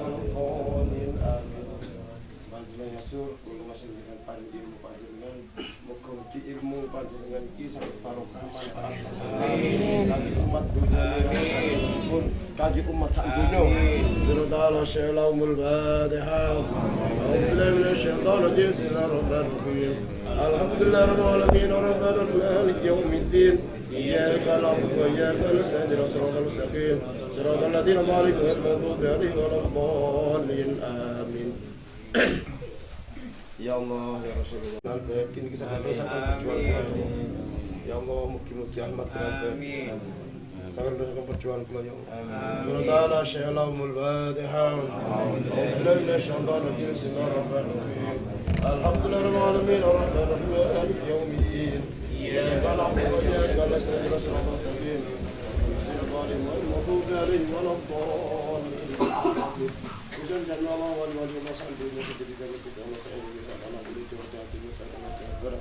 waladdallin amin. Panjenengan masyhur kula masih dengan panjenengan panjenengan mugi ilmu panjenengan iki saged barokah manfaat kangge umat dunya pun kangge umat sak dunya. Ta'ala syalaumul Fatihah. A'udzubillahi minasyaitonir rajim. Bismillahirrahmanirrahim. Alhamdulillah rabbil alamin arrahmanir rahim maliki yaumiddin. Iyyaka na'budu wa iyyaka nasta'in ihdinas siratal mustaqim siratal ladzina an'amta 'alaihim ghairil maghdubi 'alaihim waladdallin amin. Ya Allah ya Rasulullah kini kisah perjuangan ya Allah mugi-mugi ahmad amin sangat dengan perjuangan kula ya Allah Ta'ala syalaumul Fatihah. Alhamdulillah minasyaitonir rajim. Bismillahirrahmanirrahim. Alhamdulillahirabbil alamin arrahmanir rahim maliki yaumiddin. Iyyaka na'budu wa iyyaka nasta'in ihdinas siratal mustaqim siratal ladzina an'amta 'alaihim waladdallin. Kudan dan Allah wali masan dunia jadi dalam kita Allah saya ini karena boleh coba hati karena cara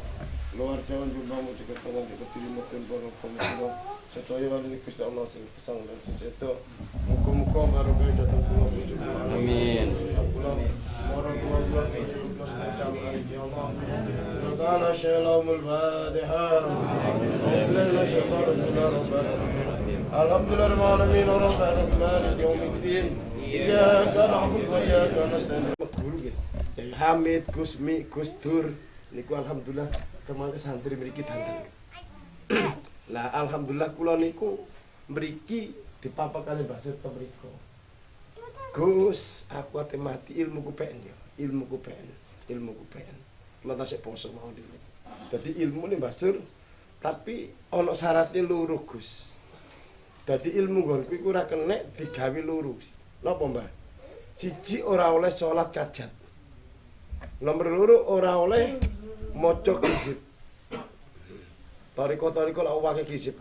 luar jalan juga mau cekat tangan kita pilih makan barang komunikasi sesuai wali Gusti Allah sang dan sesuatu muka-muka baru kau datang pulang juga amin orang tua macam hari Allah Ta'ala syalaumul Fatihah. Alhamdulillah rabbil alamin arrahmanir rahim maliki yaumiddin. Iyyaka na'budu wa iyyaka nasta'in. Guru nggih. Hamid, Gusmi, Gustur niku alhamdulillah kemangke santri mriki danten. Lah alhamdulillah kula niku mriki dipapa kali Mbah Seta mriku. Gus, aku ate mati ilmuku PN ya. Ilmuku PN. Kula tasik poso mau dhewe. Dadi ilmune Mbah Sur tapi ana syaratnya loro Gus. Dadi ilmu nggonku iku ora kenek digawe loro. Napa Mbah? Siji ora oleh salat hajat. Nomor loro ora oleh maca kisip. Tariko-tariko lak wake kisip.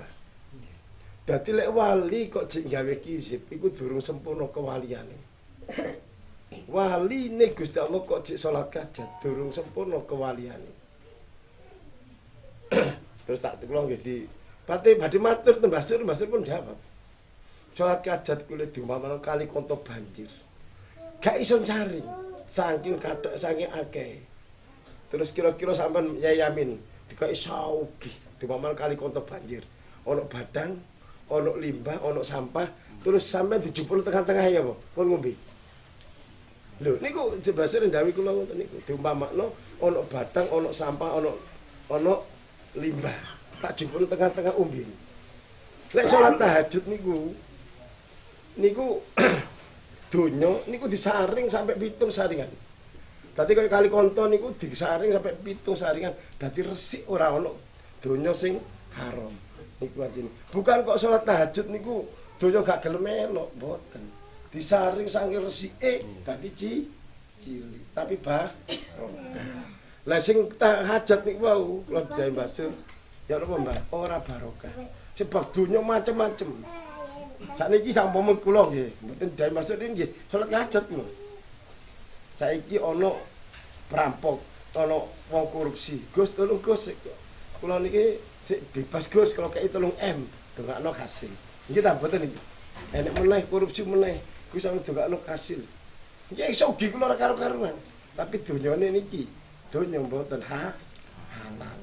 Dadi lek wali kok jek gawe kisip iku durung sempurna kewaliane. Waline Gusti Allah kok jek salat hajat durung sempurna kewaliane. Terus tak kula nggih di pati badhe matur Mbah Sur pun jawab. Salat hajat kula diumpamane kali konto banjir. Gak iso cari, saking kathok saking akeh. Terus kira-kira sampean Yai Yamin dikai saugi diumpamane kali konto banjir. Ana badang, ana limbah, ana sampah, terus sampean dijupul tengah-tengah ya apa? Pun ngombe. Lho niku jebase ndawi kula ngoten niku diumpamakno ana badang, ana sampah, ana limbah. Tak jupul tengah-tengah umbi. Lek salat tahajud niku donya niku disaring sampai 7 saringan. Dadi kaya kali konto niku disaring sampai 7 saringan. Dadi resik ora ana donya sing haram. Niku ajine. Bukan kok salat tahajud niku donya gak gelem elok, mboten. Disaring saking resike dadi cilik, tapi barokah. Lah sing hajat niku wau kula dhewe Mbah Sur. Ya napa Mbah? Ora barokah. Sebab donya macem-macem. Sakniki sampun kula nggih, mboten dhewe maksud nggih salat hajat kula. Saiki ana perampok, ana wong korupsi. Gus tolong Gus. Kula niki sik bebas Gus kalau kei 3M, dongakno hasil. Nggih ta mboten niki. Enek meneh korupsi meneh, Gus sampe dongakno hasil. Nggih iso ugi kula ora karo-karuan. Tapi donyane niki, donya mboten halal.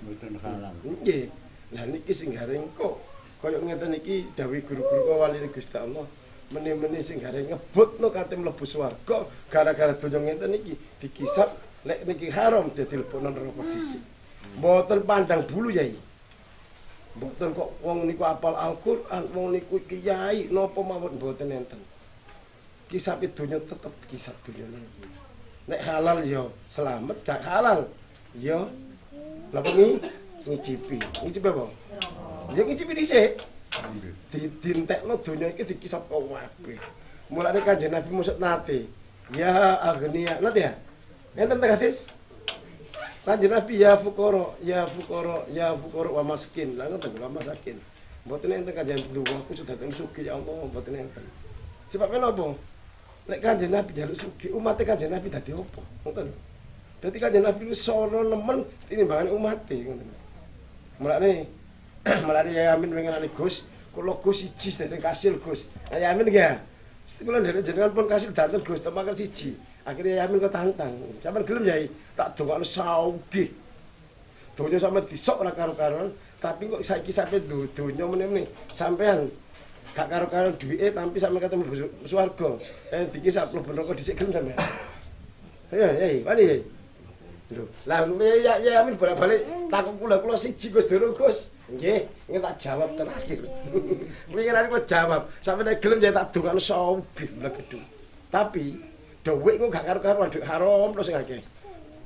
Mboten halal. Nggih. Lah niki sing garing kok kaya ngeten iki dawuh guru-guru wali Gusti Allah meneh-meneh sing garing ngebutno kate mlebu swarga gara-gara donya ngeten iki dikisap lek niki haram dadi lebokno neraka dhisik. Mboten pandang bulu Yai. Mboten kok wong niku apal Al-Qur'an, wong niku kiai napa mawon mboten enten. Kisape donya tetep kisap donyane. Nek halal ya selamat, gak halal ya lha ngicipi. Ngicipi apa? Ya ngicipi dhisik. Dintekno donya iki dikisap kabeh. Mulane Kanjeng Nabi musuk nate. Ya agniya, nate ya. Enten ta Sis? Kanjeng Nabi ya fuqara, ya fuqara, ya fuqara wa miskin. Lah ngoten wa masakin. Mboten enten Kanjeng Nabi aku sudah dateng sugih ya Allah, mboten enten. Sebab menapa? Nek Kanjeng Nabi njaluk sugih, umat Kanjeng Nabi dadi apa? Ngoten. Dadi Kanjeng Nabi sono nemen tinimbangane umate ngoten. Mulane Yai Amin pengenane Gus, kula Gus siji dadi kasil Gus. Yai Amin nggih. Kula nderek jenengan pun kasil dateng Gus Temakan siji. Akhirnya Yamin kok tantang. Sampeyan gelem Yai, tak dongakno saugih. Donya sampe disok ora karo-karuan, tapi kok saiki sampe donya meneh sampean gak karo-karuan duwike tapi sampe ketemu swarga. Dikisah mlebu neraka dhisik gelem sampean. Ya, Yai, wani Yai. Lho, lah ya Yamin bolak-balik takon kula siji Gus Durung Gus. Nggih, ingin tak jawab terakhir. Pengiran kok jawab, sampe nek gelem ya tak dongakno saubih mlebu. Tapi dhuwit kok gak karo-karuan dhuwit haram terus sing akeh.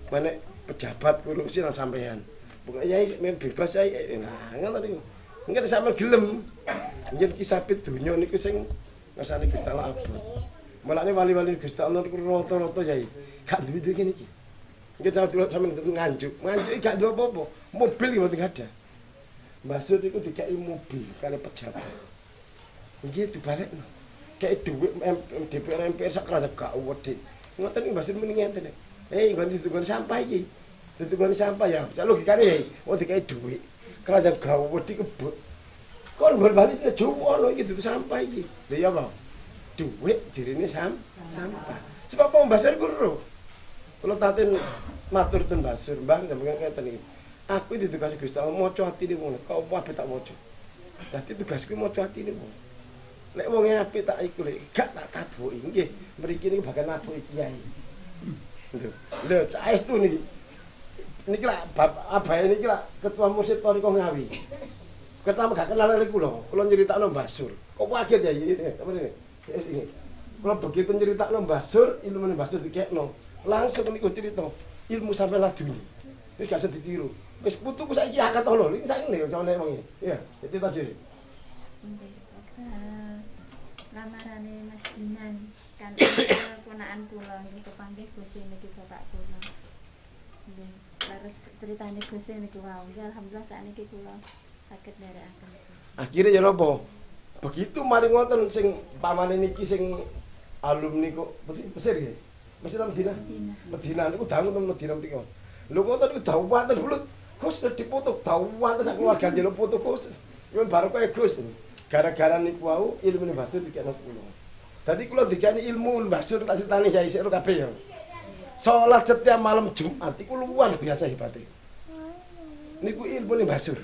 Menek pejabat korupsi lan sampean. Pokoke Yai bebas Yai. Nah, ngono niku. Engko sampean gelem. Njen kisah pit donya niku sing ngersane Gusti Allah abot. Mulane wali-wali Gusti Allah niku rata-rata Yai. Gak duwe kene iki. Kita sampean nganjuk iki gak duwe apa-apa. Mobil iki mboten ada. Mbasur niku dikai mobil kali pejabat. Nggih dibalekno. Kayak dhuwit DPR MPR sak kerasa gak wedi. Ngoten iki Mbasur muni ngenten. Nggon sampah iki. Ditunggu sampah ya. Cak logikane ya. Wong dikai dhuwit. Kerajaan gak wedi kebut. Kon balik Jawa ono iki ditu sampah iki. Lha ya apa? Dhuwit dirine sampah. Sebab apa Mbasur ku ro. Kula tatin matur ten Mbasur, Mbah jenengan ngeten iki. Aku ditugasi Gusti Allah maca atine wong. Kok apa tak maca. Dadi tugasku maca atine wong. Nek wong apik tak iku lek gak tak tabuki. Nggih, mriki niku bakal nabuki kiai. Lho, saestu niki. Niki lak abahe niki lak ketua Mursyid Thariqah Ngawi. Ketama gak kenal lek kula nyeritakno Mbasur. Kok kaget ya iki. Apa ini? Kula begitu nyeritakno Mbasur, ilmune Mbasur dikekno. Langsung niku cerita ilmu sampai laduni. Wis gak usah ditiru. Wis putuku saiki akad ono. Iki saiki lho jane wong iki. Iya, dadi tadi. Lamarane Mas Dinan kan ponakan kula niku kepanggih Gusti niki bapak kula. Nggih, terus critane Gusti niku wau. Alhamdulillah sakniki kula saged nderekaken. Akhire ya napa? Begitu mari ngoten sing pamane niki sing alumni kok Mesir nggih. Mesir ta Medina? Medina niku dangu nang Medina mriki. Lho ngoten niku dawaten bulut. Gus dipoto dawaten sak keluarga njaluk foto Gus. Yo barokah Gus. Gara-gara niku wau ilmune Mbasur dikene kula. Dadi kula dikene ilmu Mbasur tak critani Yai sik kabeh ya. Salat setiap malam Jumat iku luar biasa hebatnya. Niku ilmune Mbasur.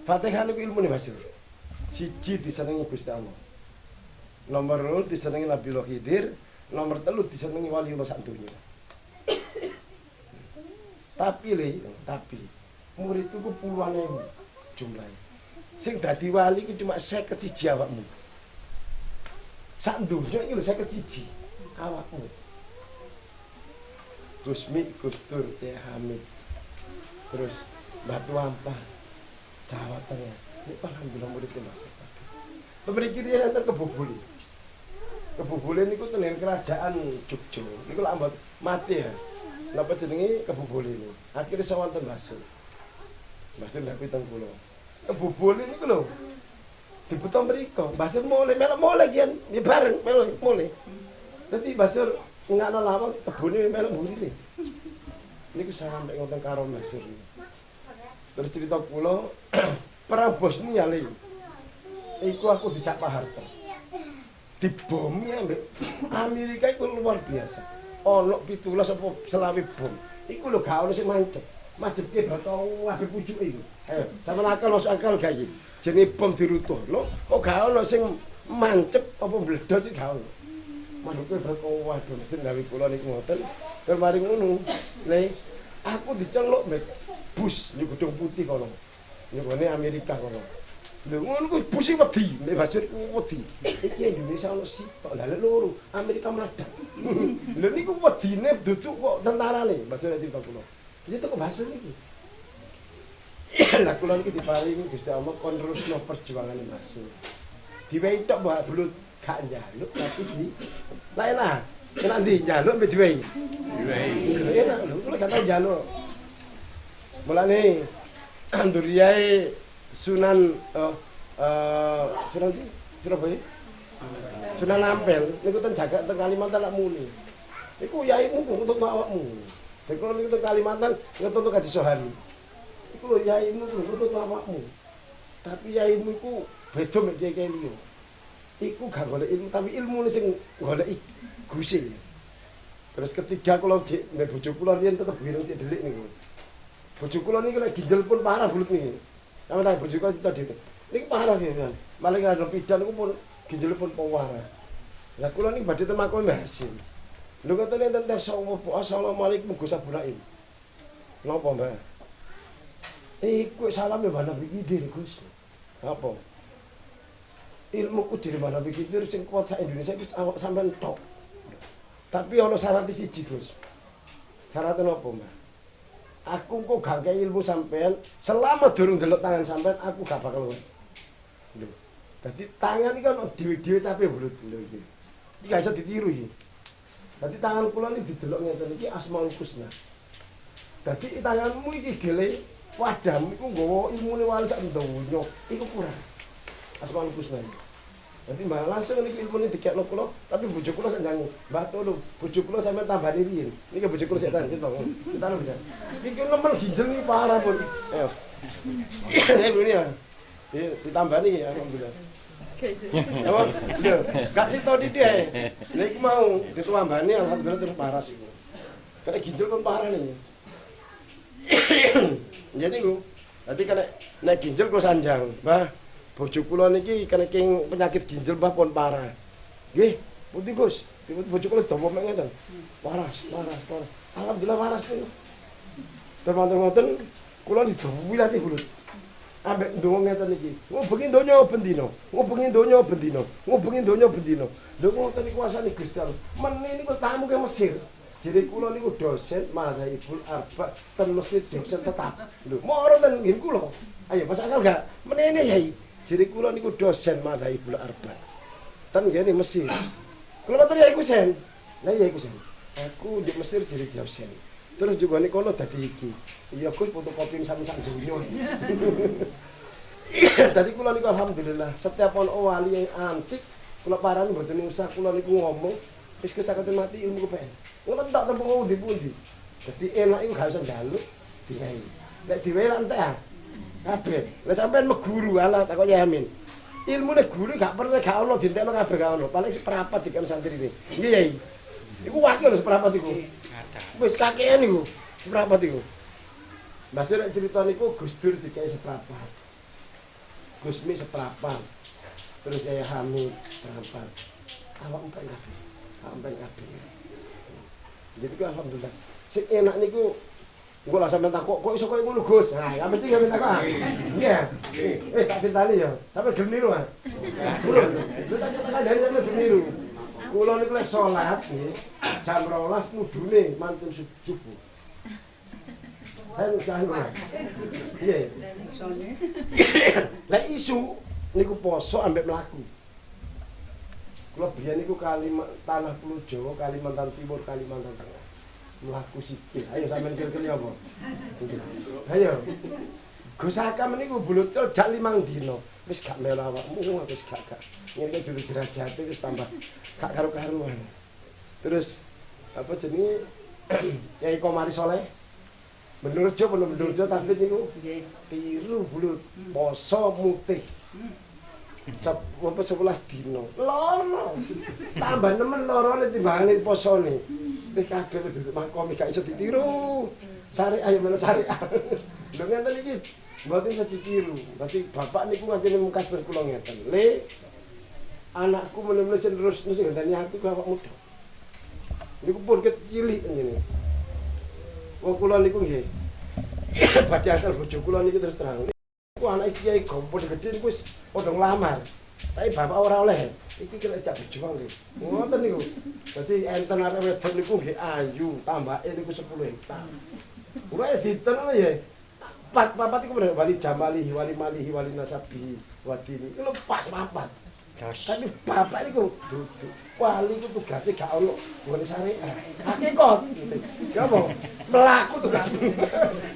Fatihah niku ilmune Mbasur. Siji disenengi Gusti Allah. Nomor 2 disenengi Nabiullah Khidir, nomor 3 disenengi waliullah sak donya. Tapi muridku ku puluhan ewu jumlahnya. Sing dadi wali ku cuma 51 awakmu. Sak donya iki lho 51 awakmu. Gusmi, Gustur, Teh Hamid. Terus Batu Ampah, Jawa Tengah. Ini alhamdulillah muridnya masuk. Pemriki dia nanti kebubuli. Kebubuli niku tenen kerajaan Jogja. Niku lak mbot mati ya. Napa jenenge kebubuli ini? Akhirnya sawonten Mbasur. Mbasur ndak piteng kula. Kebubuli niku lho. Dibuta mriko. Mbasur mulai melok mulai kian. Ya bareng melok mulai. Dadi Mbasur ngakno lawang kebune melok mburi. Niku sampe ngoten karo Mbasur. Terus cerita kula perang Bosnia le. Iku aku dicak Pak Harto. Dibomi ambek Amerika iku luar biasa. Ono 17 apa selawe bom. Iku lho gak ono sing mancep. Majepke bata wae pucuke iku. Ayo, sampeyan akal masuk akal gak iki? Jenenge bom dirutuhno, kok gak ono sing mancep apa mbledhos iki gak ono. Manuke bata wae sing gawe kula niku ngoten. Terus mari ngono. Le aku diceluk mbek bus niku gedung putih kono. Niku Amerika kono. Lho ngono ku busi wedi, nek Mbasur wedi. Iki Indonesia ono sitok, lha loro, Amerika meledak. Lho niku wedine duduk kok tentarane, Mbasur cerita kula. Iki teko Mbasur iki. Lah kula niki diparingi Gusti Allah kon terusno perjuangane Mbasur. Diwehi tok Mbak Bulut gak njaluk tapi di lain lah. Kena ndi njaluk mbek diwehi. Diwehi. Enak lho, kula gak tau njaluk. Mulane Anduriae Sunan Surabaya. Sunan Ampel niku ten jagat teng Kalimantan lak muni. Iku yaimu untuk awakmu. Dek kula niku teng Kalimantan ngetut Kaji Sohani. Iku lho yaimu untuk awakmu. Tapi yaimu iku beda mek kiai liya. iku gak golek ilmu tapi ilmu sing golek Gusti. Terus ketiga kula nek bojo kula riyen tetep wireng cek delik niku. Bojo kula niki lek ginjel pun parah bulut niki. Sama tak bojo kula cita dite. Niki parah niki kan. Malah ada pidan niku pun ginjel pun parah. Lah kula niki badhe temakon Mbah Hasim. Lho ngoten enten tes assalamualaikum Gus Abdurrahim. Napa Mbah? Iku salam ya Mbah Nabi Khidir Gus. Apa? Ilmuku dari Mbah Nabi Khidir sing kuat sak Indonesia iki sampean tok. Tapi ana syarat siji Gus. Syaratnya apa Mbah? Aku kok gak kei ilmu sampean selama durung delok tangan sampean aku gak bakal kowe. Lho. Dadi tangan iki kan dhewe-dhewe capek bulut lho iki. Iki gak iso ditiru iki. Dadi tangan kula iki didelok ngeten iki Asmaul Husna. Dadi tanganmu iki gele wadahmu iku nggawa ilmune wali sak donya. Iku kurang. Asmaul Husna. Dadi mbak langsung niki ilmune dikekno kula, tapi bojo kula sak nyanyi. Mbah tolong bojo kula sampeyan tambani riyin. Niki bojo kula sik tan kita. Kita lho bisa. Iki nemen ginjel iki parah pun. Ayo. Ini ya. Ditambani alhamdulillah. Apa? Lho, gak cerita titik ae. Niku mau ditambani alhamdulillah terus parah sih. Karena ginjal pun parah nih. Jadi niku. Dadi kena nek ginjal kula sanjang, Mbah. Bojo kula niki kena penyakit ginjal Mbah pun parah. Nggih, pundi Gus? Bojo kula dawa mek ngeten. Waras. Alhamdulillah waras niku. Termanten-manten kula didawi lati bulut. Ambek ndonga ngeten iki. Ngubengi donya bendina. Ngubengi donya bendina. Lho ngoten niku kuasane Gusti Allah. Meneh niku tamu ke Mesir. Jadi kula niku dosen Mazhabul Arba ten Mesir dosen tetap. Lho, moro ten nggih kula. Ayo masuk akal gak? Menene Yai. Jadi kula niku dosen Mazhabul Arba. Ten ngene Mesir. Kula matur Yai Kusen. Lah Yai Kusen. Aku di Mesir jadi dosen. Terus juga nih kono dadi iki. Iya Gus fotokopi sak-sak donya. Dadi kula niku alhamdulillah setiap ono wali yang antik kula parani mboten usah kula niku ngomong wis kesaketen mati ilmu kepen. Ngono tak tembung pundi-pundi. Dadi enak iku gak usah njaluk diwehi. Nek diwehi lak entek ah. Kabeh. Lah sampean meguru ala tak kok yamin. Ilmune guru gak pernah gak ono dintekno kabeh gak ono. Paling seperapat dikon santrine. Nggih Yai. Iku wakil seperapat iku. Wis kakean niku. Seperapat iku. Mbah Sir cerita niku Gus Dur dikai seperapat. Gus Mi seperapat. Terus saya Hamid seperapat. Awak empeng kabeh. Awak empeng kabeh. Jadi ku alhamdulillah. Sing enak niku engko lah sampeyan takok kok iso koyo ngono Gus. Nah, yang penting sampeyan takok. Iya. Wis tak critani ya. Sampe gelem niru ah. Burung. Lu tak dari sampe gelem niru. Kula niku lek salat nggih jam 12 mudune mantun subuh. Saya jangan. Iya. Lek isu niku poso ambek mlaku. Kula biyen niku tanah Pulau Jawa, Kalimantan Timur, Kalimantan Tengah. Mlaku sithik. Ayo sampean kira-kira apa? Ayo. Gus Akam niku bulutul jak 5 dina. Wis gak melu awakmu, wis gak. Ngene iki dudu derajate wis tambah gak karo-karuan. Terus apa jenenge Kyai Komari Soleh Menurjo Tafid niku tiru bulut poso mutih. Sampai 11 dino. Loro. Tambah nemen lorone timbangane posone. Wis kabeh wis makomi gak iso ditiru. Syariah ya mana syariah. Lho ngenten iki mboten iso ditiru. Berarti bapak niku ngancene mukas kula ngeten. Le anakku menawa terus sing ngenteni aku ku awak muda. Niku pun kecilik ngene. Wong kula niku nggih. Badhe asal bojo kula niki terus terang. Niku anak kiai gompol gedhe niku wis padha nglamar. Tapi bapak ora oleh. Iki kira jak berjuang nggih. Ngoten niku. Dadi enten arek wedok niku nggih ayu, tambake niku 10 hektar. Ora sinten ya. Papat iku wali jamalihi, wali malihi, wali nasabihi, wadini. Iku pas papat. Tapi bapak niku duduk. Wali ku tugase gak ono ngene syariah. Hakikat. Ya apa? Mlaku tugasmu.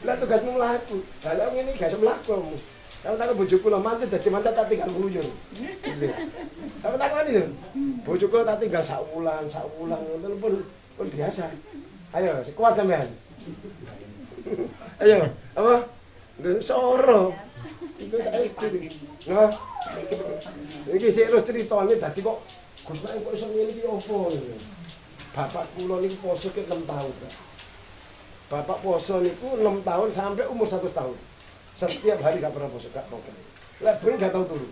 Lah tugasmu mlaku. Lah ngene gak iso mlaku kamu. Kalau tak bojo kula mantu dadi mantu tak tinggal nguyur. Sampe takoni lho. Bojo kula tak tinggal sak wulan ngoten pun biasa. Ayo, sekuat sampean. Ayo, apa? Lho soro. Iku saiki. Nah, iki sik terus critane dadi kok Gus Naim kok iso ngene iki opo niku. Bapak kula niku poso ke 6 tahun. Bapak poso niku 6 tahun sampai umur 100 tahun. Setiap hari gak pernah poso, gak poso. Lah ben gak tau turu.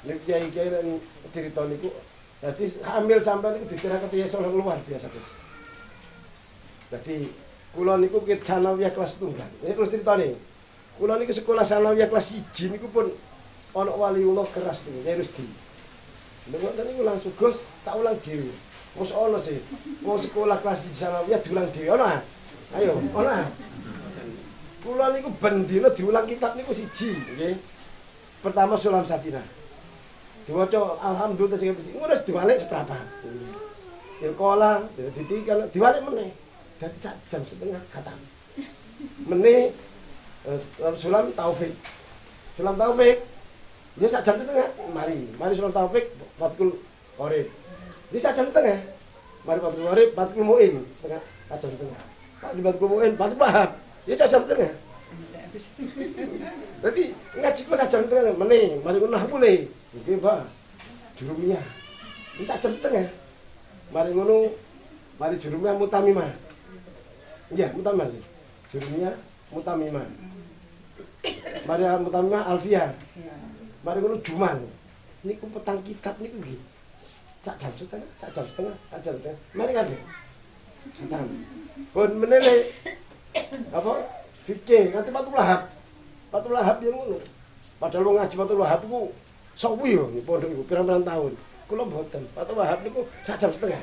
Nek kiai-kiai nang cerita niku dadi hamil sampai niku ditirakat Yesus luar biasa, Gus. Dadi kula niku ket sanawiyah kelas tunggal. Ini terus critane. Kula niku sekolah sanawiyah kelas 1 niku pun ana waliullah keras niku, Nyai Rusdi. Lha ngoten niku langsung Gus, tak ulang dhewe. Wis ana sih. Wong sekolah kelas 1 sanawiyah diulang dhewe ana. Ayo, ana. Kula niku ben dina diulang kitab niku siji, nggih. Pertama Sulam Safinah. Diwaca alhamdulillah sing ngono diwalik seberapa. Ilkola, ditinggal diwalik meneh. Dadi sak jam setengah khatam. Meneh Sulam Taufik. Sulam Taufik. Ya sak jam setengah mari Sulam Taufik Fatkul Qorib. Ini sak jam setengah. Mari Fatkul Qorib, Fatkul Muin setengah jam setengah. Pak di Fatkul Muin, Fatkul Wahab. Ya sak jam setengah. Jadi ngaji kula sak jam setengah meneh, mari ngono boleh. Nggih, Pak. Jurumiyah. Ini sak jam setengah. Mari ngono, mari jurumiyah mutamimah. Iya, mutamimah sih. Jurumiyah mutamimah. Mari mutamimah alfiyah. Mari ngono Juman. Niku petang kitab niku nggih. Sak jam setengah. Mari kabeh. Santan. Pun menele apa? Fikih nganti Fathul Wahab. Fathul Wahab yang ngono. Padahal wong ngaji Fathul Wahab iku suwi yo nggih pondok iku pirang-pirang tahun. Kula mboten. Fathul Wahab niku sak jam setengah.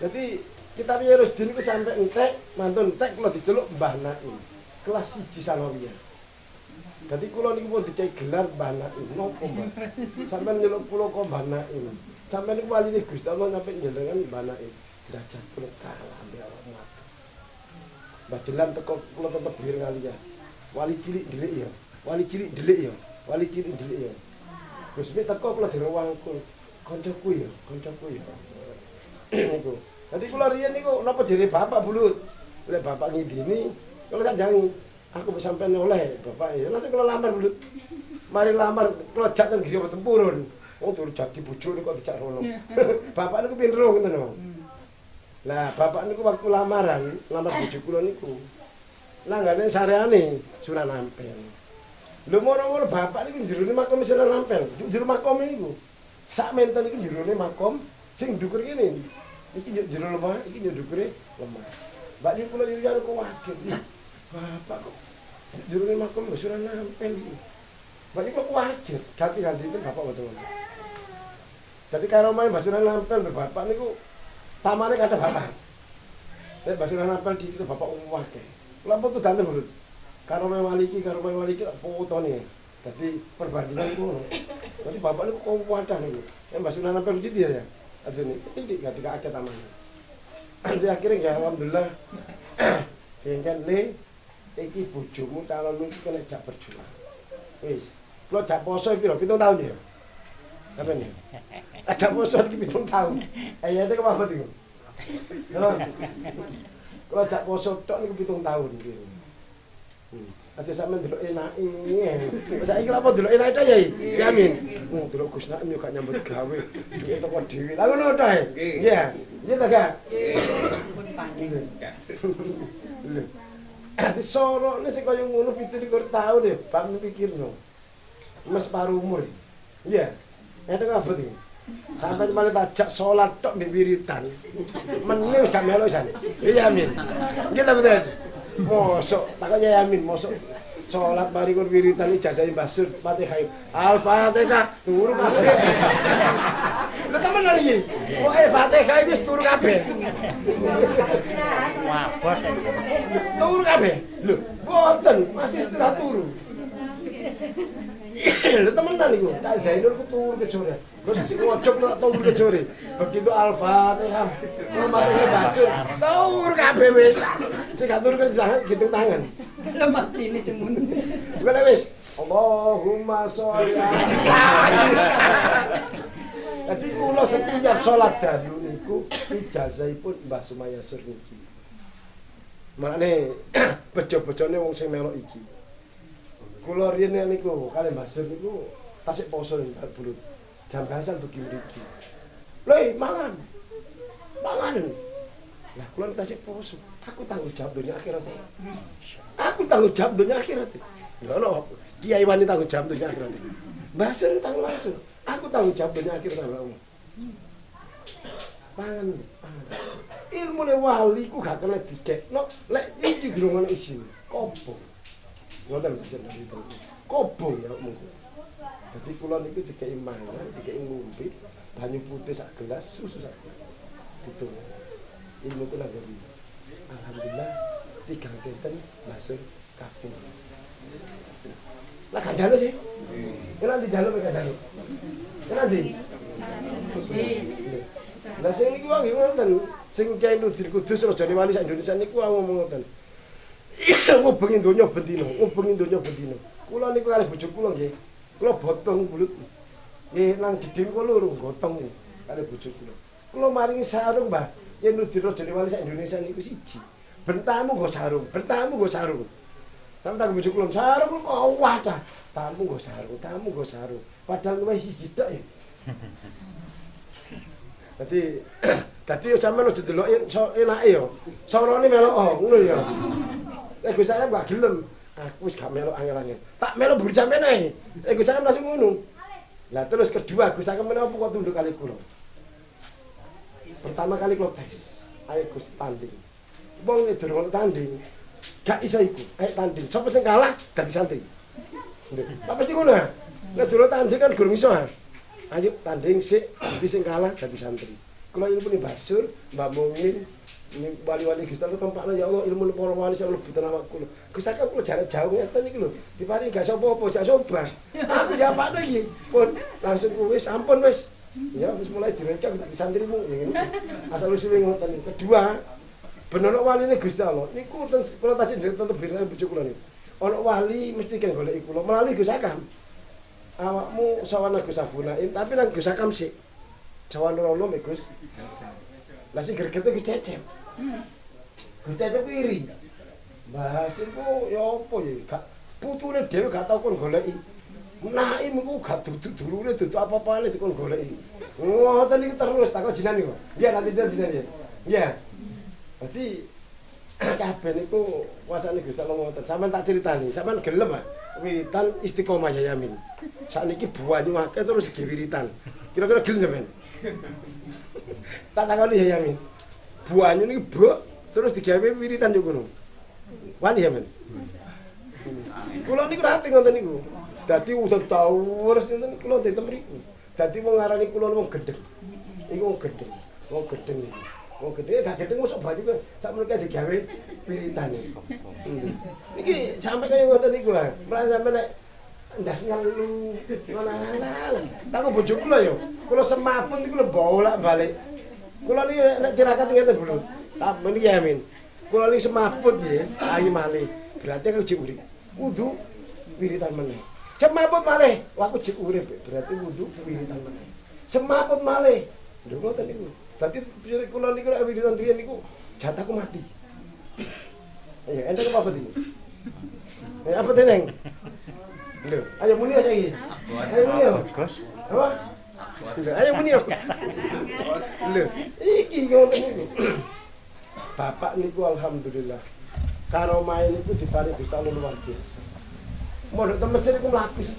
Jadi kitab Nyai Rusdi niku sampai entek, mantun entek kula diceluk Mbah Naim. Kelas 1 sanawiyah. Jadi kula niku pun dikai gelar Mbah Naim. Napa, Mbah? Sampeyan nyeluk kula kok Mbah Naim. Sampeyan niku waline Gusti Allah sampai njenengan Mbah Naim. Derajat kula kalah ambek orang. Mbah Jelan teko kula tetep bir ngaliya. Wali cilik delik ya. Wali cilik delik ya. Wali cilik delik ya. Gus Mi teko kula direwangkul. Kancaku ya. Niku. Dadi kula riyen niku napa jere bapak bulut. Lek bapak ngidini, kula sanjangi aku wis sampeyan oleh bapak ya. Langsung kula lamar bulut. Mari lamar kula jak teng griya tempurun. Oh tur jadi bojone kok dijak rono. Bapak niku pinro ngoten lho. Lah bapak niku waktu lamar bojo kula niku. Nanggane sareane Sunan Ampel. Lho mono-mono bapak niku jerone makom Sunan Ampel. Jero makom niku. Sak menten iki jerone makom sing ndukur kene. Iki jero lemah, iki ndukure lemah. Mbak niku kula dirian kok waget. Bapak kok jerone makom Sunan Ampel iki. Mbak niku kok waget. Ganti-ganti itu bapak betul. Jadi karo main Mbak Sunan Ampel bapak niku tamane kada bapak. Nek Mbak Sunan Ampel di itu bapak waget. Kula foto danten lho. Karo main wali iki fotone. Dadi perbandingan iku. Dadi bapak niku kok wadah niku. Nek Mbak Sunan Ampel di dia ya. Adene iki gak dikake taman. Jadi akhirnya ya alhamdulillah dengan le iki bojomu calonmu iki kena jak berjuang. Wis, kula jak poso piro? 7 tahun ya. Sampeyan ya. Jak poso iki 7 tahun. Ayate kok apa iku? Kula jak poso tok niku 7 tahun iki. Aja sampeyan delok enake. Saiki lha apa delok enake ta ya? Yamin. Delok Gus Naim yo gak nyambut gawe. Iki teko dhewe. Lah ngono ta? Iya. Iya ta, Kak? Pun panjang. Ati sorone sing kaya ngono 17 tahun ya, bab mikirno. Mes paruh umur. Iya. Ente ngabot iki. Sampai malah tajak salat tok mbek wiritan. Meneng sak melo san. Iya Yamin. Nggih ta betul. Mosok takoknya Yamin, mosok salat mari kon wiritan ijazah Mbah Sur Fatihah. Al-Fatihah turu kabeh. Lha temenan iki. Pokoke Fatihah iki wis turu kabeh. Wabot. Turu kabeh. Lho, mboten, masih istirahat turu. Lha temenan iku. Tak Zainul ku turu kejore. Terus sing ngocok tak turu kejore. Begitu Al-Fatihah, Al-Fatihah Basur, turu kabeh wis. Sing gak turu gitu tangan. Lemah ini semun. Bukan wis. Allahumma sholli ala. Jadi kula setiap salat dalu niku ijazahipun Mbah Sumaya Sur niki. Makane bejo-bejone wong sing melok iki. Kula riyen niku kali Mbah Sur niku tasik poso ning Bulut. Jam gasan dugi mriki. Lho, mangan. Mangan. Lah kula tasik poso. Aku tanggung jawab dunia akhirat. Aku tanggung jawab dunia akhirat. Lho ono kiai wani tanggung jawab dunia akhirat. Mbah Sur tanggung langsung. Aku tanggung jawab dunia akhirat Allah. Pangan. Ilmune wali ku gak kena dikekno lek iki durung ono isin. Kobong. Ngoten jenenge itu. Kobong ya mungkin. Dadi kula niku dikeki mangan, dikeki ngombe, banyu putih sak gelas, susu sak gelas. Gitu. Ilmu ku nang ngendi? Alhamdulillah 3 kinten masuk kabeh. Lah gak jalu sih. Kena di jalu gak jalu. Kena di. Lah sing niku wae ngoten. Sing Kyai Nurdin Kudus Rajane Wali sak Indonesia niku ngomong ngoten. Ngubengi donya bendina, ngubengi donya bendina. Kula niku kalih bojo kula nggih. Kula botong Bulut. Nggih nang gedhe kula loro gotong nggih kalih bojo kula. Kula maringi sarung, Mbah. Yen Nurdin Rajane Wali sak Indonesia niku siji. Bentamu nggo sarung, bentamu nggo sarung. Sampe tak bojo kula sarung kok wacah. Tamu nggo sarung, tamu nggo sarung. Padahal luwih siji tok ya. Dadi sampeyan aja delok enake yo. Sorone melok ngono ya. Nek Gus Sakem gak gelem, aku wis gak melok angel-angel. Tak melok buri sampeyan ae. Gus Sakem langsung ngono. Lah terus kedua Gus Sakem menapa kok tunduk kali kula. Pertama kali kula tes. Ayo Gus tanding. Wong nek durung tanding, gak iso iku. Ayo tanding. Sapa sing kalah dadi santri. Nggih. Apa mesti ngono? Nek durung tanding kan durung iso. Ayo tanding sik, iki sing kalah dadi santri. Kula ilmu Mbah Sur, Mbah Mungin, wali-wali Gusti Allah tampakna ya Allah ilmu para wali sing lebutan awak kula. Gus Sakem kula jarak jauh ngeten iki lho. Diparingi gak sapa-apa, jak sobar. Aku ya pakno iki. Pun langsung wis ampun wis. Ya wis mulai direcok dadi santrimu ngene. Asal usul ngoten. Kedua, ben ana waline Gusti Allah. Niku kula tasih tetep birane bojo kula niku. Ana wali mesti kan goleki kula melalui Gus Sakem. Awakmu sawana Gus Abunaim, tapi nang Gus Sakem sik. Sawan rono mek Gus. Lah sing gregete Gus Cecep. Gus Cecep iri. Mbah Sirku ya apa ya? Gak putune dhewe gak tau kon goleki. Naim iku gak duduk-dulure duduk apa-apane dikon goleki. Ngoten niku terus takon jinan niku. Nggih nanti jinan ya. Nggih. Dadi kabeh niku kuasane Gusti Allah ngoten. Sampeyan tak critani, sampeyan gelem ah wiritan Istiqomah ya Yamin. Sakniki buahnya akeh terus ge wiritan. Kira-kira gelem sampeyan? Tak takoni ya Yamin. Buahnya niki bok terus digawe wiritan yo ngono. Wani ya, Men? Kula niku rate ngoten niku. Dadi udah tau terus ngoten kula dite mriku. Dadi wong ngarani kula wong gedeng. Iku wong gedeng. Wong gedeng iki. Wong gedeng gak gedeng mosok banyu kok sak menike digawe wiritan. Niki sampe kaya ngoten niku lho. Mulane sampe nek ndas ngelu ngono-ngono. Tak bojo kula yo. Kula semaput niku lho bolak-balik. Kula niki nek tirakat ngeten dulu. Tak meniki ya, Min. Kula niki semaput nggih, ayi malih. Berarti aku jek urip. Kudu wiritan meneh. Semaput malih, aku jek urip. Berarti kudu wiritan meneh. Semaput malih. Lho ngoten niku. Dadi kula niku nek wiritan riyen niku jatahku mati. Ayo, ente apa ini? Apa teneng? Lho, ayo muni saiki. Ayo muni. Bagus. Apa? Ayo muni. Lho, iki ngoten niku. Bapak niku alhamdulillah. Karomah niku diparingi Gusti Allah luar biasa. Mondok teng Mesir niku mlapis.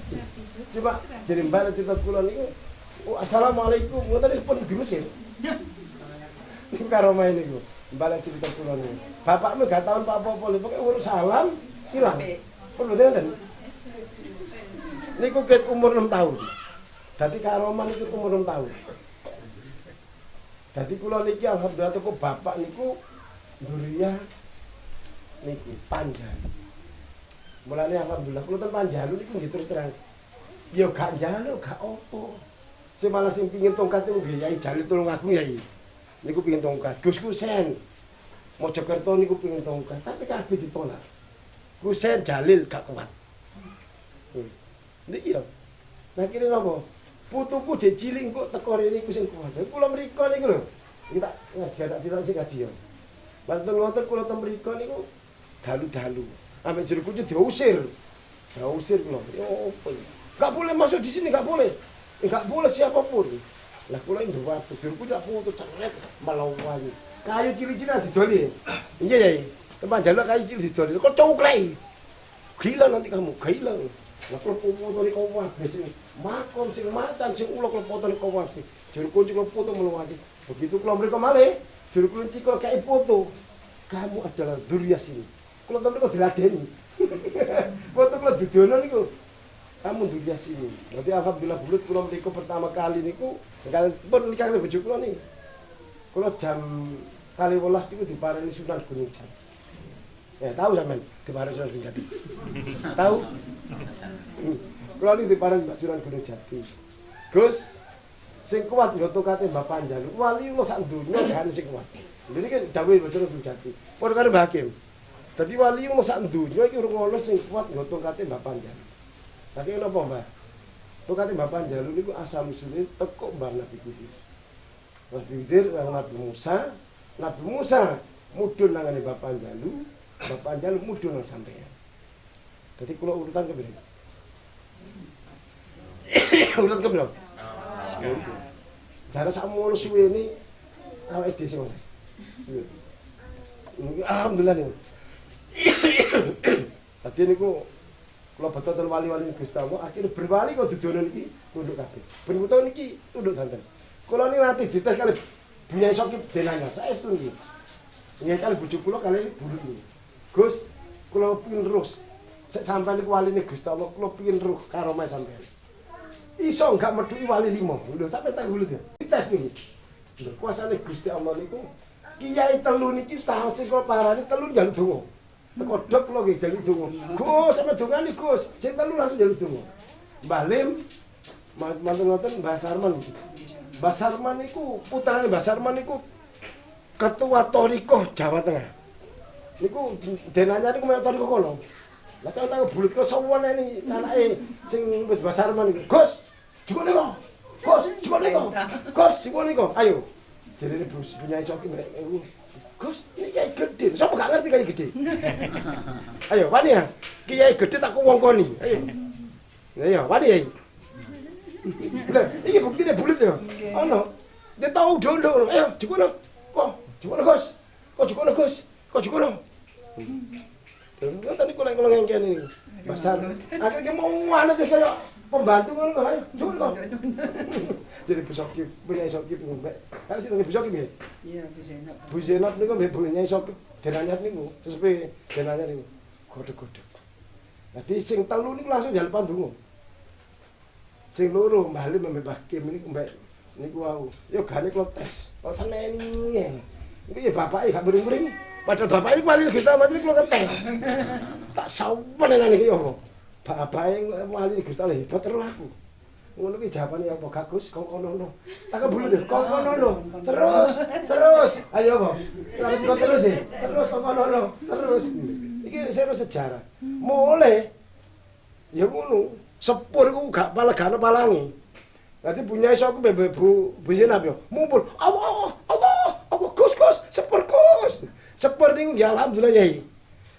Coba jadi mbak cerita kula niku. Assalamualaikum. Ngoten pun di Mesir. Niku karomah niku. Mbak cerita kula niku. Bapakmu gak tahu apa-apa, pokoke urus salam hilang. Perlu nenten. Niku ket umur 6 tahun. Dadi karomah niku umur 6 tahun. Dadi kula niki alhamdulillah teko bapak niku Duriya niku Panjalu. Mulane alhamdulillah kula ten Panjalu niku nggih terus terang. Ya gak njaluk, gak opo. Sing malah sing pengin tongkat niku nggih Yai Jalil tulung aku Yai. Niku pengin tongkat. Gus Kusen. Mojokerto niku pengin tongkat, tapi kabeh ditolak. Kusen Jalil gak kuat. Niki ya. Nah kira napa? Putuku jek cilik kok teko rene iku sing kuat. Kula mriko niku lho. Iki tak ngaji sing ngaji ya. Banten ngoten kula ten mriko niku dalu-dalu. Ambek jero kucu diusir. Ya usir kula. Ya opo. Enggak boleh masuk di sini, enggak boleh. Enggak boleh siapapun. Lah kula ndek waktu jurku tak foto ceret melawan. Kayu cili-cili didoli. Iya ya. Tempat jaluk kayu cili didoli. Kok coklek. Gila nanti kamu, gila. Lah kula foto ni kau wae sing makon sing macan sing ulo kula foto ni kau wae. Jurku kula foto melawan. Begitu kula mriko malih, jurku kula kayak foto. Kamu adalah Duryasin. Kula temen kok diladeni. Foto kula didono niku. Kamu Duryasin. Berarti alhamdulillah bulut kula mriku pertama kali niku, pun nikah karo bojo kula nih. Kula jam 12 niku diparani Sunan Gunung Jati. Ya tahu sampean diparani Sunan Gunung Jati. Tahu? Kula niku diparani Mbak Sunan Gunung Jati. Gus sing kuat nggo tokate Mbak Panjalu. Wali lo sak donya kan sing kuat. Jadi kan dawuh Mbak Sunan Gunung Jati. Padha karo Mbah Hakim. Dadi wali lo sak donya iki urung ono sing kuat nggo tokate Mbak Panjalu. Tapi kenapa Mbah? Tokate Mbak Panjalu niku asal usule teko Mbah Nabi Khidir. Nabi Khidir Nabi Musa mudhun nangane Mbah Panjalu, Mbah Panjalu mudhun nang sampeyan. Dadi kula urutan kepiro? Urutan kepiro? Cara sakmono suwene awake dhewe sing oleh. Alhamdulillah niku. Dadi niku kula beto wali-wali Gusti Allah akhire berwali kok dudono niki tunduk kabeh. Ben utawa niki tunduk santen. Kula niki latih dites kali Bunyai Soki denanya. Saestu niki. Nggih kali bojo kula kali bulut niki. Gus, kula pengin terus. Sek sampeyan niku waline Gusti Allah, kula pengin terus karo mae sampeyan. Iso enggak metuki wali 5. Lho sampe tak bulut ya. Dites niki. Lho kuasane Gusti Allah niku kiai telu niki tahu sing kula parani telu njaluk donga. Teko dok kula nggih njaluk donga. Gus, sampe dongani Gus. Sing telu langsung njaluk donga. Mbah Lim manten-manten Mbah Sarman. Mbah Sarman niku putrane Mbah Sarman niku ketua Torikoh Jawa Tengah. Niku denanya niku menawa Torikoh kono. Lah tak bulut kok sowan ini anake sing Mbah Sarman niku. Gus, jukuk niku. Gus, jukuk niku. Gus, jukuk niku. Ayo. Jerene bos Bunyai Soki nek Gus, ini kiai gede. Sopo gak ngerti kiai gede? Ayo, wani ya. Kiai gede tak wongkoni. Ayo. Ayo, wani ya. Lah, iki buktine bulut ya. Ono. Dia tahu dondo. Ayo, jukuk. Kok, jukuk Gus. Kok jukuk Gus. Kok jukuk. Tadi kula ngengken ini. Pasar. Akhirnya mau ana kaya pembantu ngono kok. Ayo, jukuk kok. Jadi Busoki, Bunyai Soki mbek. Kan sing Busoki nggih. Iya, Bu Zainab. Bu Zainab niku mbek Bunyai Soki denanyar niku, sesepe denanyar niku. Godhog-godhog. Dadi sing telu niku langsung njaluk pandonga. Sing loro Mbah Lim mbek Mbah Kim niku mbek niku wau. Yo gane kula tes. Kok seneni. Iku ya bapake gak muring-muring. Padahal bapake niku wali Gusti Allah niku kula tes. Tak sawenane iki yo. Bapake wali Gusti Allah hebat terus aku. Ngono ki jawabane apa Gus kok kono. Tak bulut kok kono. Terus. Ayo kok. Kok terus e. Terus kok kono. Terus. Iki serius sejarah. Mulai ya ngono. Sepur iku gak palegane palangi. Dadi Bunyai Soki Bu Zainab yo. Mumpul. Allah. Gus. Sepur Gus. Sepur niku ya alhamdulillah yai.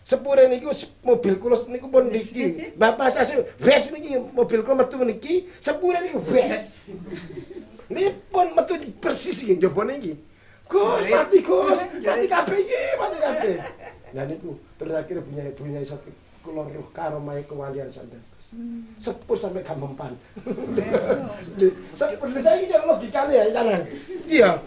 Sepure niku mobil kula niku pun niki. Bapak sasu wes niki mobil kula metu niki, sepure niku wes. Nipun metu persis iki njobone iki. Gus, mati Gus. Mati kabeh iki, mati kabeh. Lah niku terus akhire Bunyai Soki kula roh karo mae kewalian santen. Sepur sampai Gamempan. Sepur saiki yo logikane ya jalan. Iya,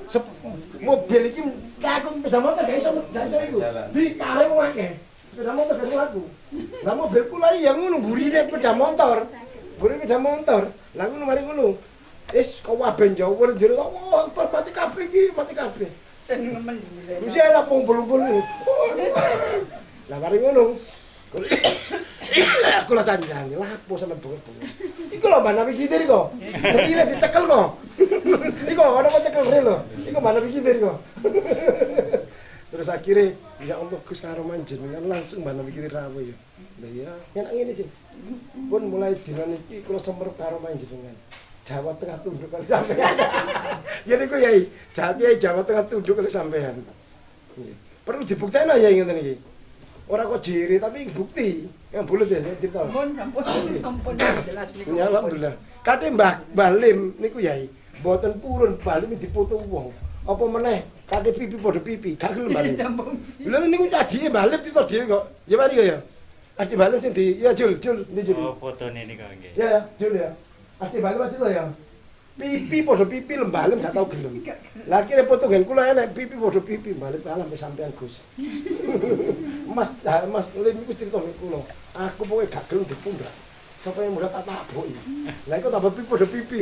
mobil iki cakung sepeda motor gak iso iku. Dikare wong akeh. Sepeda motor dari aku. Lah mobil kula ya ngono burine sepeda motor. Burine sepeda motor. Lah ngono mari ngono. Wis kabeh njawur jero mati kabeh iki, mati kabeh. Sen nemen Bu Zainab. Wis ana kumpul-kumpul. Lah mari ngono. Aku lah sanjang, lapo sampe bengek-bengek. Iku lho Mbah Nabi Khidir kok. Iki dicekel kok. Iku ana kok cekel rel lho. Iku Mbah Nabi Khidir kok. Terus akhirnya, ya Allah Gus karo manjenengan langsung Mbah Nabi Khidir rawuh ya. Lah ya, enak ngene sih. Pun mulai dina niki kula semer karo manjenengan. Jawa Tengah tunduk kali sampean. Ya niku Yai, Jawa Tengah tunduk kali sampean. Perlu dibuktekno ya ngene iki. Ora kok jere tapi bukti. Yang bulet ya cerita. Sampun jelas niku. Ya alhamdulillah. Kate Mbah Lim niku yai, mboten purun Mbah Lim dipoto wong. Apa meneh kate pipi padha pipi, gak gelem Mbah Lim. Lha niku cadike Mbah Lim cita dhewe kok. Ya mari kok ya. Adi Mbah Lim sing di ya Jul ndi Jul. Oh, fotone niku nggih. Ya Jul ya. Adi Mbah Lim cita ya. Pipi padha pipi Mbah Lim gak tau gelem. Lah kire foto gen kula enek pipi padha pipi Mbah Lim alam sampean Gus. Mas Lim iku cerita mek kula. Aku pokoke gak gelem dipundak. Sapa yang muda tak taboki. Lah iku tambah pipi padha pipi.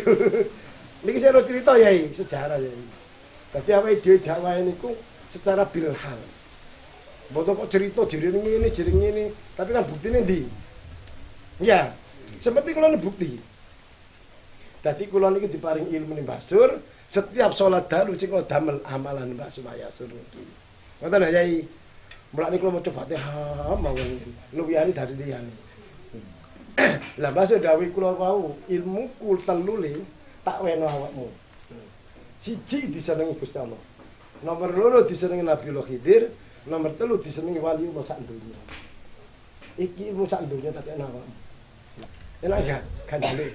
Niki saya cerita yai, sejarah yai. Dadi awake dhewe dakwahe niku secara bilhal. Mboten kok cerita jere ngene, tapi kan buktine ndi? Ya, seperti kula bukti. Dadi kula niki diparing ilmu Mbah Sur, setiap salat dalu sing kula damel amalan Mbah Sumaya Sur niki. Ngoten yai. Mulane kula maca Fatihah mawon luwihane dari liyane. Lah Mbah Sur dawuh kula wau, ilmuku telule tak weno awakmu. Siji disenengi Gusti Allah. Nomor loro disenengi Nabiullah Khidir, nomor telu disenengi wali Allah sak donya. Iki ilmu sak donya tak enak awakmu. Enak gak? Kandhane.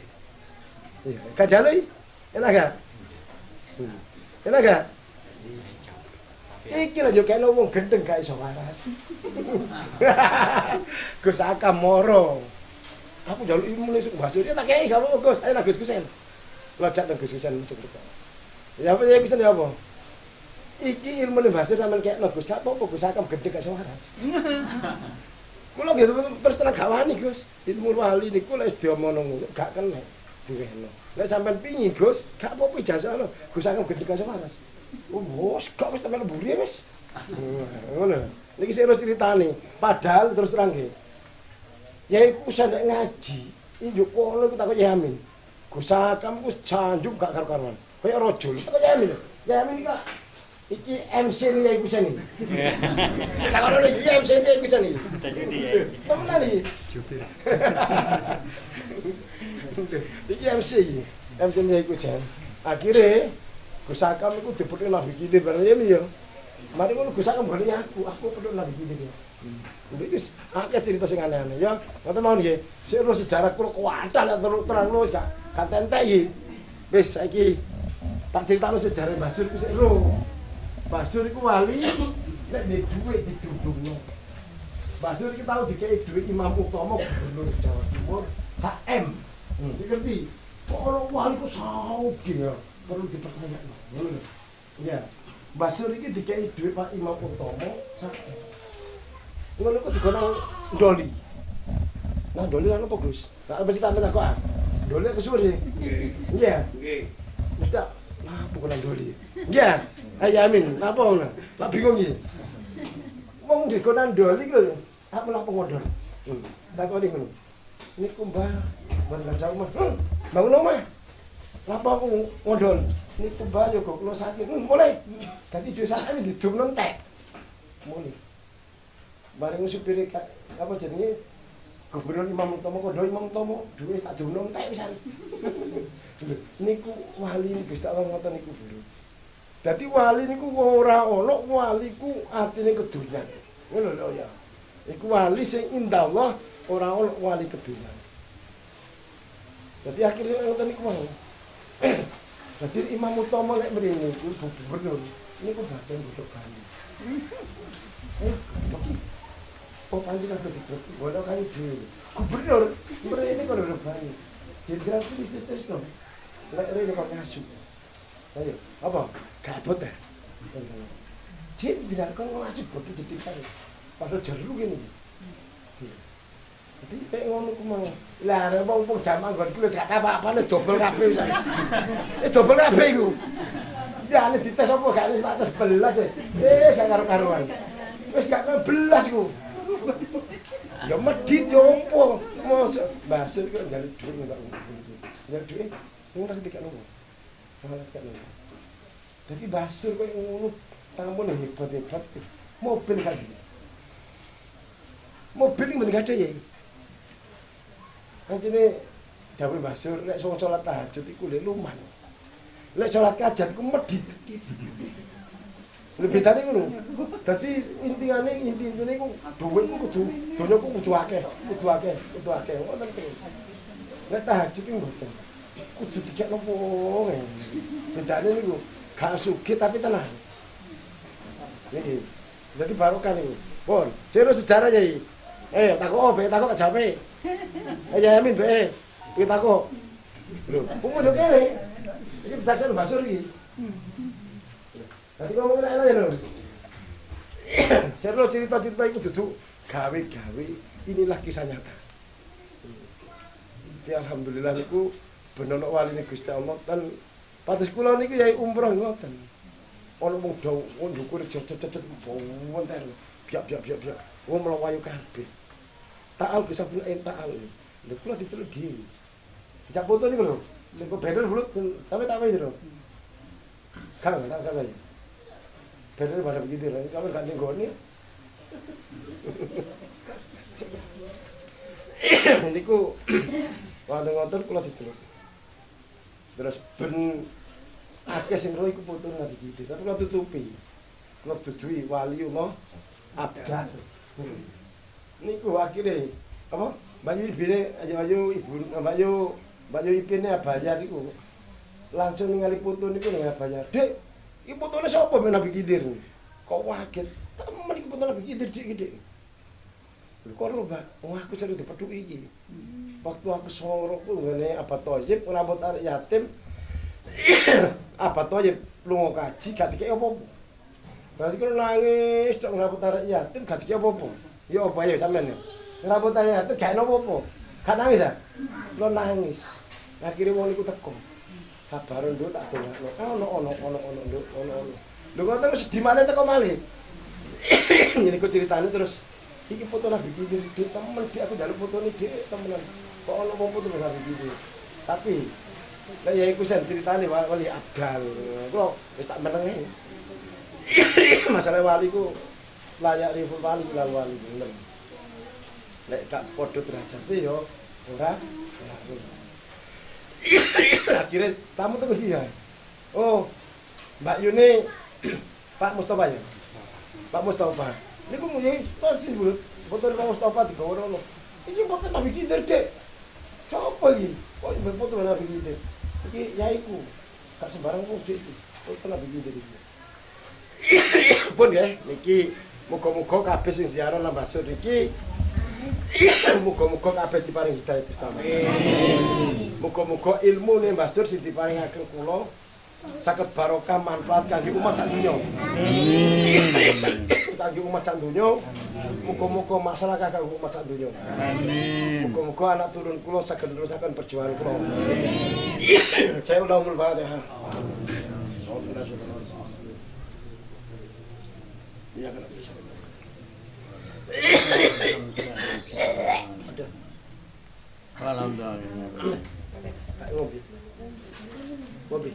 Iya, kandhane enak gak? Enak gak? Iki lho yo kene wong gendeng gak iso waras. Gus Akam moro. Aku njaluk ilmu nek Mbah Sur tak kei gak apa Gus. Ayo Gus Gusen. Lojak nang Gus Gusen cerita. Ya apa ya Gusen ya apa? Iki ilmu nek Mbah Sur sampean kekno Gus. Gak apa-apa Gus Akam gendeng gak iso waras. Kula gitu terus terang gak wani Gus. Ilmu wali niku lek diomongno ngono gak kena diwehno. Lek sampean pingin Gus, gak apa-apa ijazahno. Gus Akam gendeng gak iso waras. Wes gak wis temen mburi wis. Ngono. Niki sing ceritane. Padahal terus terang nggih. Ya iku sendek ngaji. Iki kono iku takok Yamin. Gus Akam ku sanjung gak karo-karuan. Kaya raja. Takok Yamin. Yamin iki MC ni iku seni. Takok lho iki MC ni iku seni. Temenan iki. Jutir. Iki MC iki. MC ni iku seni. Akhire Gus Akam iku dipethuk Nabi Khidir bareng ya. Mari ngono Gus Akam bali aku pethuk Nabi Khidir. Wis akeh cerita sing aneh-aneh ya. Ngoten mawon nggih. Sik ro sejarah kula kuwathah lek terang wis gak tentek iki. Wis saiki tak critakno sejarah Mbah Sur sik ro. Mbah Sur iku wali nek ndek dhuwit didudungno. Mbah Sur iki tau dikei dhuwit Imam Utama Gubernur Jawa Timur sak M. Ngerti? Kok ora wali ku sauge ya. Perlu dipertanyakan. Ngono. Ya. Mbah Sur iki dikei dhuwit Pak Imam Utama sak M. Ngono kok digonang Doli. Nah, Doli lan apa, Gus? Tak apa cerita kok. Doli kesuwur sih. Iya. Nggih. Wis tak apa gonang Doli. Iya. Ayo Amin, napa ngono? Tak bingung iki. Wong digonang Doli ku apa napa ngodol. Takoni ngono. Niku Mbah, Mbah jauh Mas. Bangun omah. Napa aku ngodol? Niku Mbah yo kok kula sakit. Mulai. Dadi desa kami didumno entek. Mulai. Bareng supir apa jenenge Gubernur Imam Utama Kondo Imam Utama duwe tak dono entek pisan. Niku wali Gusti Allah ngoten niku, Bro. Dadi wali niku ora ana wali ku atine kedunyan. Ngono lho ya. Iku wali sing indallah ora ana wali kedunyan. Dadi akhire ngoten niku wae. Dadi Imam Utama lek mrene iku gubernur niku bagian butuh Bali. Oh, panjang apa gitu? Walau kali dulu, gubernur, ini kalau udah banyak, jenderal itu disistis dong, nggak ini kok ngasuh, ayo, apa? Gabut ya? Jenderal kok ngasuh begitu ditimpa, padahal jeruk ini, tapi kayak ngomong kumang, lah, ngomong zaman gue kulit gak apa-apa, nih double kafe misalnya, double kafe itu, ya, ini dites apa gak ini 111 ya, saya karuan, wes gak belas gue. Ya medit yo opo? Mosok Mbah Sur kok njaluk dhuwit enggak ngono. Njaluk dhuwit ora sing dikek ngono. Ora dikek ngono. Dadi Mbah Sur kok ngono tamun hebat-hebat. Mobil kan. Mobil iki mending gade ya. Anjene dawuh Mbah Sur nek salat tahajud iku lek luman. Lek salat hajat ku medit. Lebih tadi ngono. Dadi intine iku dhuwit ku kudu donya ku kudu akeh. Ngoten terus. Nek tahajud ki mboten. Kudu dikekno wong. Bedane niku gak sugih tapi tenang. Niki. Jadi barokah niku. Pun, jero sejarah ya. Takok tak jape. Ya Amin be. Iki takok. Lho, kumpul yo kene. Iki saksian basur iki. Tadi ngomongin enak ya lho. Seru cerita-cerita itu duduk gawe-gawe, inilah kisah nyata. Jadi alhamdulillah niku benono waline Gusti Allah dan pados kula niku yai umroh ngoten. Ana wong do ndukur cet-cet wonten. Biak. Wong mlayu kabeh. Taal bisa pun taal. Lha kula diteluk dhewe. Dijak foto niku lho. Sing kok banner bulut sampe tak wae lho. Kan tak wae. Banner pada begitu lho. Kamu gak nenggoni. Niku wonten ngoten kula diceluk. Terus ben akeh sing ro iku foto nang iki. Tapi kula tutupi. Kula duduhi waliullah abdal. Niku akhire apa? Bayu ibine ayu ibu Bayu ipine Abayar niku. Langsung ningali foto niku nang Abayar. Dik, iki fotone sapa men Nabi Khidir? Kok kaget. Temen iki foto Nabi Khidir dik dik. Kok lho, Mbak? Wah, aku sering dipedhuki iki. Waktu aku soro ku ngene Abah Thayyib ngrambut arek yatim. Abah Thayyib lunga kaji gak dikek apa-apa. Berarti kalau nangis tok ngrambut arek yatim gak dikek apa-apa. Ya apa ya sampean ya. Ngrambut arek yatim gak ono apa-apa. Gak nangis ya? Lo nangis. Akhire wong niku teko. Sabar nduk tak dongakno. Ono nduk. Lho kok terus sedih maneh teko malih. Niku ceritane terus iki foto Nabi Khidir di temen di aku njaluk fotone dhek temenan. Kok ono wong foto Nabi Khidir. Tapi lah ya iku sen ceritane wali abdal. Kok wis tak menenge. Masalah wali ku layak riful wali lan wali bener. Lek gak padha derajate yo ora. Akhirnya tamu tunggu dia. Oh, Mbak Yuni, Pak Mustafa ya. Pak Mustafa. Niku muni persis bulut. Foto Pak Mustafa digawe ono. Iki foto Nabi Khidir, Dek. Coba iki. Kok mbek foto Nabi Khidir. Iki yaiku. Gak sembarang wong Dek iki. Foto Nabi Khidir iki. Pun nggih, niki muga-muga kabeh sing ziarah nang Basur iki muga-muga kabeh diparing hidayah Gusti Allah. Amin. Muga-muga ilmune Basur sing diparingaken kula saged barokah manfaat kangge umat sak donya. Amin. Kangge umat sak donya. Muga-muga masyarakat kangge umat sak donya. Amin. Muga-muga anak turun kula saged nerusaken perjuangan kula. Saya ulangul Fatihah. Ya kan bisa. Alhamdulillah. Ngopi.